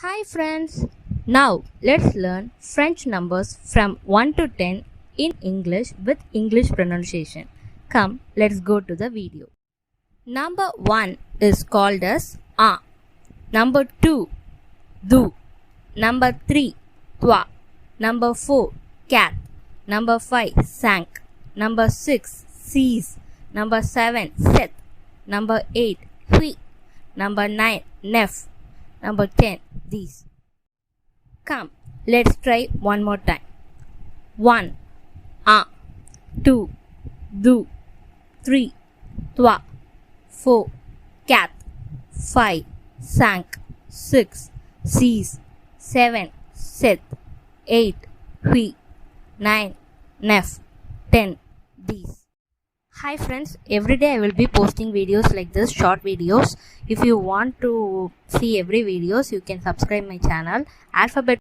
Hi friends! Now let's learn French numbers from 1 to 10 in English with English pronunciation. Come, let's go to the video. Number 1 is called as A. Number 2, Du. Number 3, Toi. Number 4, Cat. Number 5, Sank. Number 6, Sees. Number 7, Seth. Number 8, Hui. Number 9, Nef. Number 10, these. Come, let's try one more time. 1, A. 2, Du. 3, Toi. 4, Cat. 5, Sank. 6, Sees. 7, Seth. 8, Hui. 9, Nef. 10, these. Hi friends, every day I will be posting videos like this, short videos. If you want to see every videos, you can subscribe my channel. Alphabet